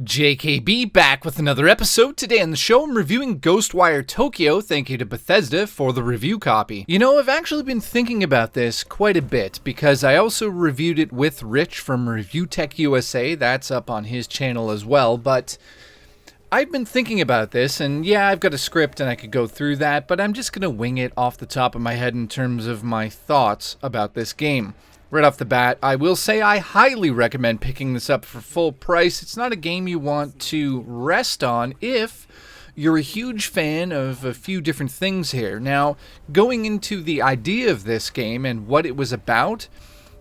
JKB back with another episode. Today on the show, I'm reviewing Ghostwire Tokyo. Thank you to Bethesda for the review copy. You know, I've actually been thinking about this quite a bit because I also reviewed it with Rich from Review Tech USA. That's up on his channel as well, but I've been thinking about this, and yeah, I've got a script and I could go through that, but I'm just going to wing it off the top of my head in terms of my thoughts about this game. Right off the bat, I will say I highly recommend picking this up for full price. It's not a game you want to rest on if you're a huge fan of a few different things here. Now, going into the idea of this game and what it was about,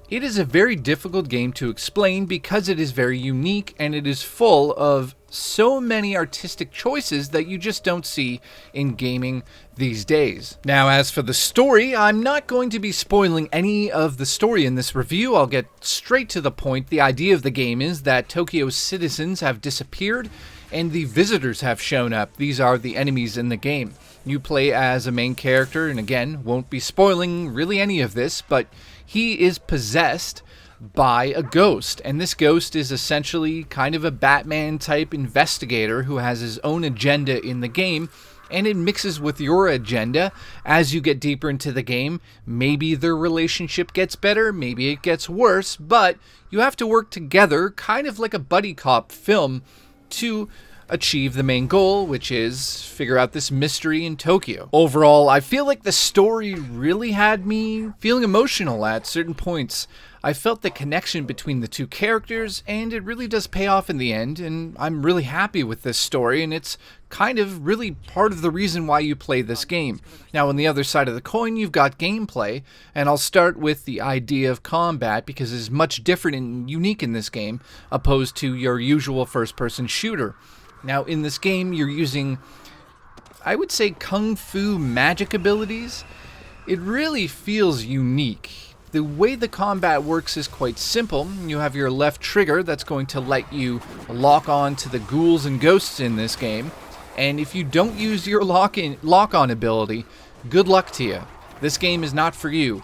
it is a very difficult game to explain because it is very unique and it is full of so many artistic choices that you just don't see in gaming these days. Now, as for the story, I'm not going to be spoiling any of the story in this review. I'll get straight to the point. The idea of the game is that Tokyo's citizens have disappeared and the visitors have shown up. These are the enemies in the game. You play as a main character, and again, won't be spoiling really any of this, but he is possessed by a ghost, and this ghost is essentially kind of a Batman type investigator who has his own agenda in the game, and it mixes with your agenda as you get deeper into the game. Maybe their relationship gets better, maybe it gets worse, but you have to work together kind of like a buddy cop film to achieve the main goal, which is figure out this mystery in Tokyo. Overall, I feel like the story really had me feeling emotional at certain points. I felt the connection between the two characters, and it really does pay off in the end, and I'm really happy with this story, and it's kind of really part of the reason why you play this game. Now, on the other side of the coin, you've got gameplay, and I'll start with the idea of combat because it's much different and unique in this game, opposed to your usual first-person shooter. Now, in this game, you're using, I would say, kung fu magic abilities. It really feels unique. The way the combat works is quite simple. You have your left trigger that's going to let you lock on to the ghouls and ghosts in this game. And if you don't use your lock-on ability, good luck to you. This game is not for you.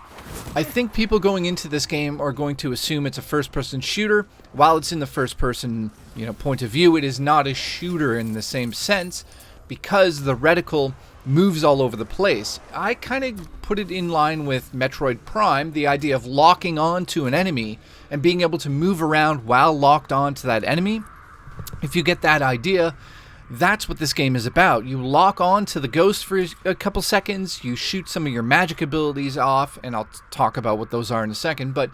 I think people going into this game are going to assume it's a first-person shooter. While it's in the first-person, point of view, it is not a shooter in the same sense because the reticle moves all over the place. I kind of put it in line with Metroid Prime, the idea of locking on to an enemy and being able to move around while locked on to that enemy. If you get that idea, that's what this game is about. You lock on to the ghost for a couple seconds, you shoot some of your magic abilities off, and I'll talk about what those are in a second, but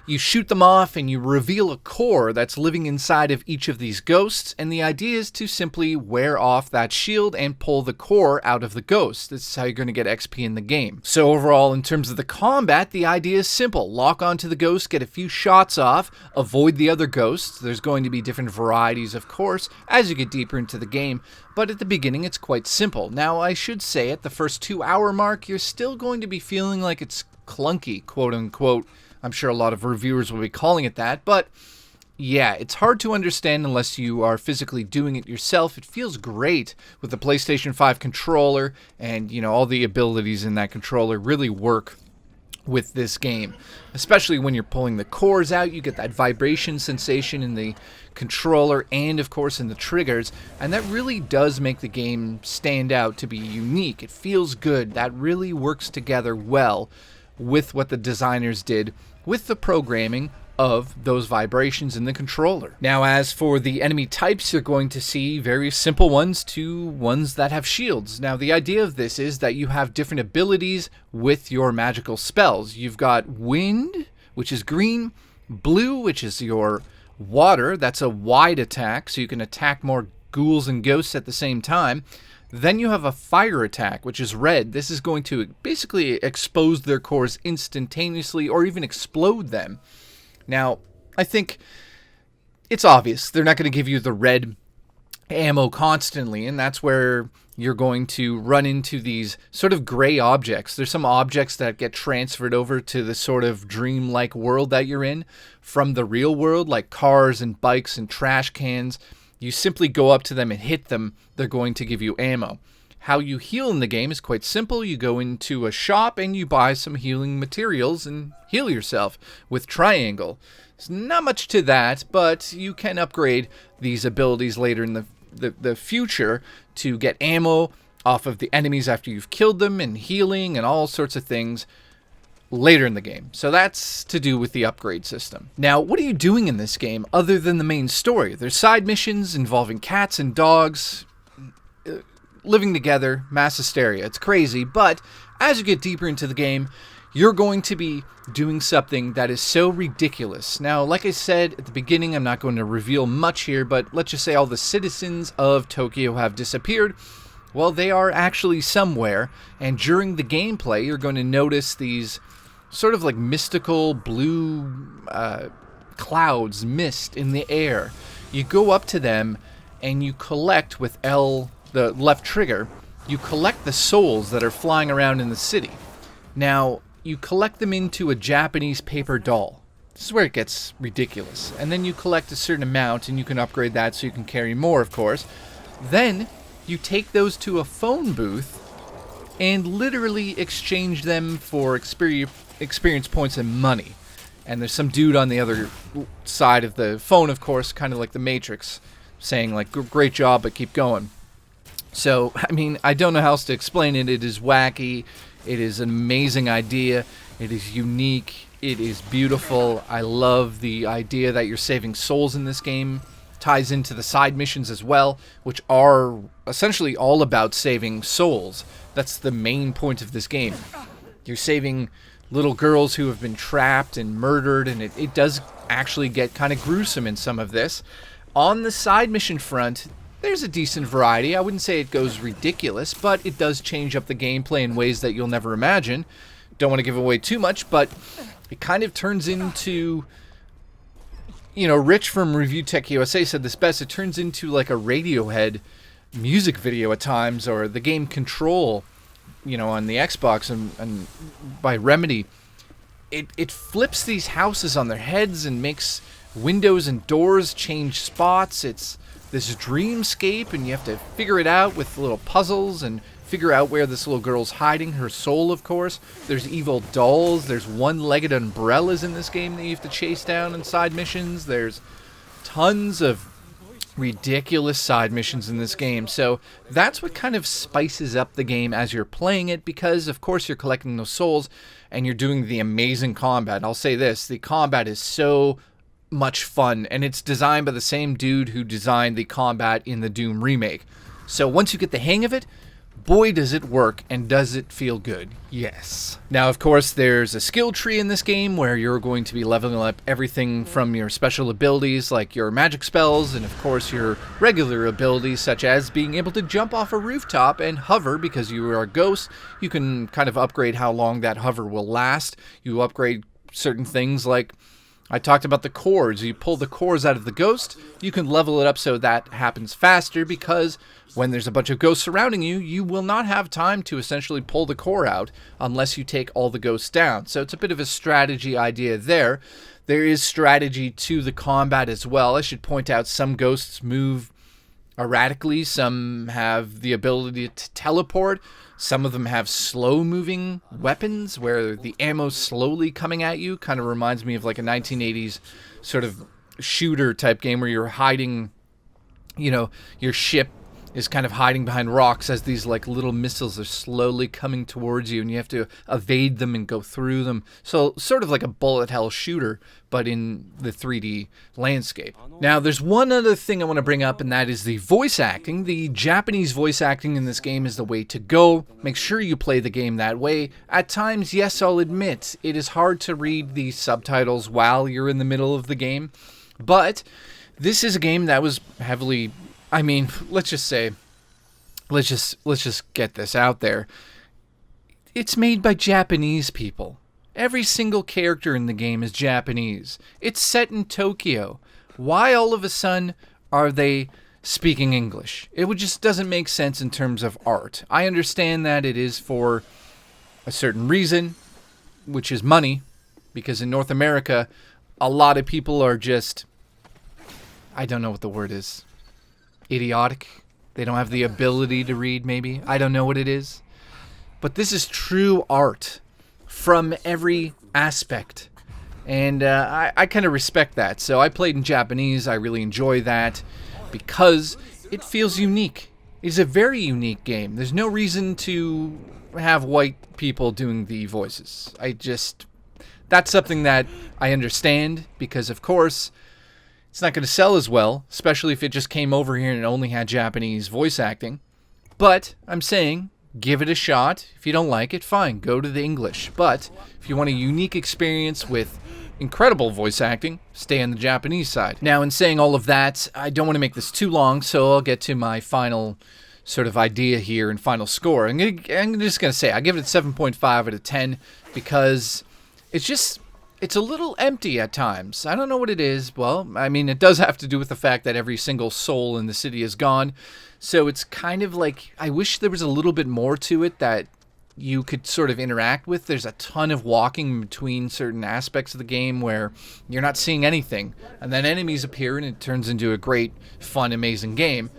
you shoot them off and you reveal a core that's living inside of each of these ghosts, and the idea is to simply wear off that shield and pull the core out of the ghost. This is how you're going to get XP in the game. So overall, in terms of the combat, the idea is simple. Lock onto the ghost, get a few shots off, avoid the other ghosts. There's going to be different varieties, of course, as you get deeper into the game, but at the beginning it's quite simple. Now, I should say at the first 2-hour mark, you're still going to be feeling like it's clunky, quote-unquote. I'm sure a lot of reviewers will be calling it that, but yeah, it's hard to understand unless you are physically doing it yourself. It feels great with the PlayStation 5 controller, and all the abilities in that controller really work with this game. Especially when you're pulling the cores out, you get that vibration sensation in the controller and of course in the triggers, and that really does make the game stand out to be unique. It feels good. That really works together well with what the designers did with the programming of those vibrations in the controller. Now, as for the enemy types, you're going to see very simple ones to ones that have shields. Now, the idea of this is that you have different abilities with your magical spells. You've got wind, which is green, blue, which is your water. That's a wide attack, so you can attack more ghouls and ghosts at the same time. Then you have a fire attack, which is red. This is going to basically expose their cores instantaneously or even explode them. Now, I think it's obvious. They're not going to give you the red ammo constantly, and that's where you're going to run into these sort of gray objects. There's some objects that get transferred over to the sort of dreamlike world that you're in from the real world, like cars and bikes and trash cans. You simply go up to them and hit them, they're going to give you ammo. How you heal in the game is quite simple. You go into a shop and you buy some healing materials and heal yourself with triangle. There's not much to that, but you can upgrade these abilities later in the future to get ammo off of the enemies after you've killed them, and healing and all sorts of things later in the game. So that's to do with the upgrade system. Now, what are you doing in this game other than the main story? There's side missions involving cats and dogs living together, mass hysteria. It's crazy, but as you get deeper into the game, you're going to be doing something that is so ridiculous. Now, like I said at the beginning, I'm not going to reveal much here, but let's just say all the citizens of Tokyo have disappeared. Well, they are actually somewhere, and during the gameplay, you're going to notice these sort of like mystical blue clouds, mist in the air. You go up to them, and you collect with L, the left trigger, you collect the souls that are flying around in the city. Now, you collect them into a Japanese paper doll. This is where it gets ridiculous. And then you collect a certain amount, and you can upgrade that so you can carry more, of course. Then you take those to a phone booth and literally exchange them for experience points and money. And there's some dude on the other side of the phone, of course, kind of like the Matrix, saying like, great job, but keep going. So, I mean, I don't know how else to explain it. It is wacky. It is an amazing idea. It is unique. It is beautiful. I love the idea that you're saving souls in this game. Ties into the side missions as well, which are essentially all about saving souls. That's the main point of this game. You're saving little girls who have been trapped and murdered, and it does actually get kind of gruesome in some of this. On the side mission front, there's a decent variety. I wouldn't say it goes ridiculous, but it does change up the gameplay in ways that you'll never imagine. Don't want to give away too much, but it kind of turns into, you know, Rich from Review Tech USA said this best, it turns into like a Radiohead music video at times, or the game Control, you know, on the Xbox and by Remedy. It flips these houses on their heads and makes windows and doors change spots. It's this dreamscape, and you have to figure it out with little puzzles and figure out where this little girl's hiding her soul, of course. There's evil dolls. There's one-legged umbrellas in this game that you have to chase down in side missions. There's tons of ridiculous side missions in this game. So that's what kind of spices up the game as you're playing it, because, of course, you're collecting those souls and you're doing the amazing combat. I'll say this, the combat is so much fun, and it's designed by the same dude who designed the combat in the Doom remake. So once you get the hang of it, boy does it work, and does it feel good. Yes. Now, of course, there's a skill tree in this game where you're going to be leveling up everything from your special abilities like your magic spells, and of course your regular abilities such as being able to jump off a rooftop and hover because you are a ghost. You can kind of upgrade how long that hover will last. You upgrade certain things like, I talked about the cores. You pull the cores out of the ghost, you can level it up so that happens faster, because when there's a bunch of ghosts surrounding you, you will not have time to essentially pull the core out unless you take all the ghosts down. So it's a bit of a strategy idea there. There is strategy to the combat as well. I should point out some ghosts move erratically. Some have the ability to teleport. Some of them have slow-moving weapons where the ammo's slowly coming at you. Kind of reminds me of like a 1980s sort of shooter-type game where you're hiding, you know, your ship is kind of hiding behind rocks as these like little missiles are slowly coming towards you, and you have to evade them and go through them. So sort of like a bullet hell shooter, but in the 3D landscape. Now, there's one other thing I want to bring up, and that is the voice acting. The Japanese voice acting in this game is the way to go. Make sure you play the game that way. At times, yes, I'll admit, it is hard to read the subtitles while you're in the middle of the game, but this is a game that was heavily, I mean, let's just get this out there. It's made by Japanese people. Every single character in the game is Japanese. It's set in Tokyo. Why all of a sudden are they speaking English? It just doesn't make sense in terms of art. I understand that it is for a certain reason, which is money, because in North America, a lot of people are just, I don't know what the word is, idiotic. They don't have the ability to read, maybe. I don't know what it is. But this is true art from every aspect. And I kind of respect that. So I played in Japanese. I really enjoy that because it feels unique. It's a very unique game. There's no reason to have white people doing the voices. That's something that I understand because, of course, it's not going to sell as well, especially if it just came over here and it only had Japanese voice acting. But I'm saying, give it a shot. If you don't like it, fine, go to the English. But if you want a unique experience with incredible voice acting, stay on the Japanese side. Now, in saying all of that, I don't want to make this too long, so I'll get to my final sort of idea here and final score. I'm just going to say I give it a 7.5 out of 10 because it's a little empty at times. I don't know what it is. Well, I mean, it does have to do with the fact that every single soul in the city is gone. So it's kind of like, I wish there was a little bit more to it that you could sort of interact with. There's a ton of walking between certain aspects of the game where you're not seeing anything. And then enemies appear and it turns into a great, fun, amazing game.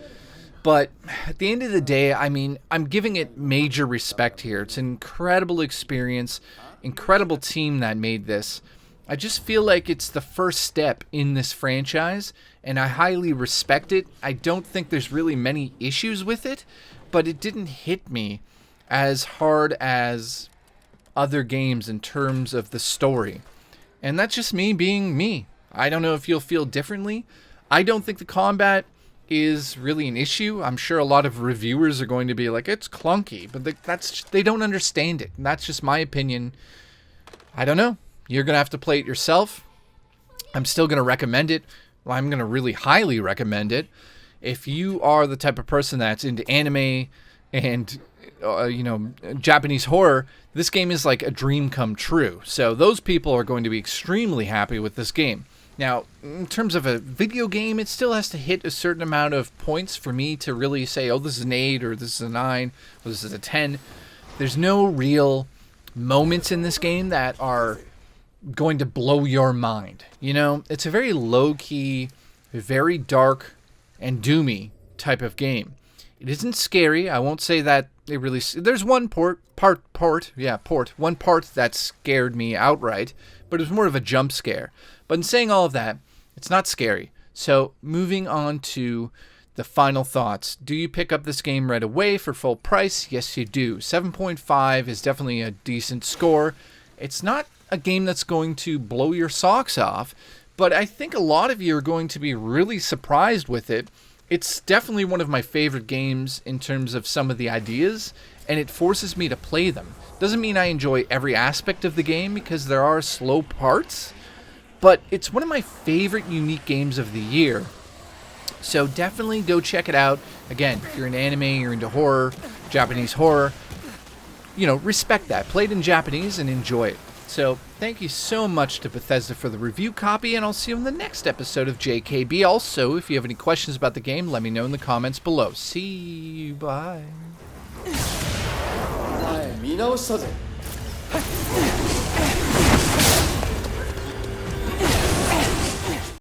But at the end of the day, I mean, I'm giving it major respect here. It's an incredible experience, incredible team that made this. I just feel like it's the first step in this franchise, and I highly respect it. I don't think there's really many issues with it, but it didn't hit me as hard as other games in terms of the story. And that's just me being me. I don't know if you'll feel differently. I don't think the combat is really an issue. I'm sure a lot of reviewers are going to be like, it's clunky, but they don't understand it. And that's just my opinion. I don't know. You're going to have to play it yourself. I'm still going to recommend it. Well, I'm going to really highly recommend it. If you are the type of person that's into anime and, Japanese horror, this game is like a dream come true. So those people are going to be extremely happy with this game. Now, in terms of a video game, it still has to hit a certain amount of points for me to really say, oh, this is an 8 or this is a 9 or this is a 10. There's no real moments in this game that are going to blow your mind. It's a very low-key, very dark and doomy type of game. It isn't scary. I won't say that it really... There's one part that scared me outright, but it was more of a jump scare. But in saying all of that, it's not scary. So moving on to the final thoughts. Do you pick up this game right away for full price? Yes, you do. 7.5 is definitely a decent score. It's not a game that's going to blow your socks off, but I think a lot of you are going to be really surprised with it. It's definitely one of my favorite games in terms of some of the ideas, and it forces me to play them. Doesn't mean I enjoy every aspect of the game because there are slow parts, but it's one of my favorite unique games of the year. So definitely go check it out. Again, if you're into anime, you're into horror, Japanese horror, respect that. Play it in Japanese and enjoy it. So thank you so much to Bethesda for the review copy, and I'll see you in the next episode of JKB. Also, if you have any questions about the game, let me know in the comments below. See you. Bye. 見直したぜ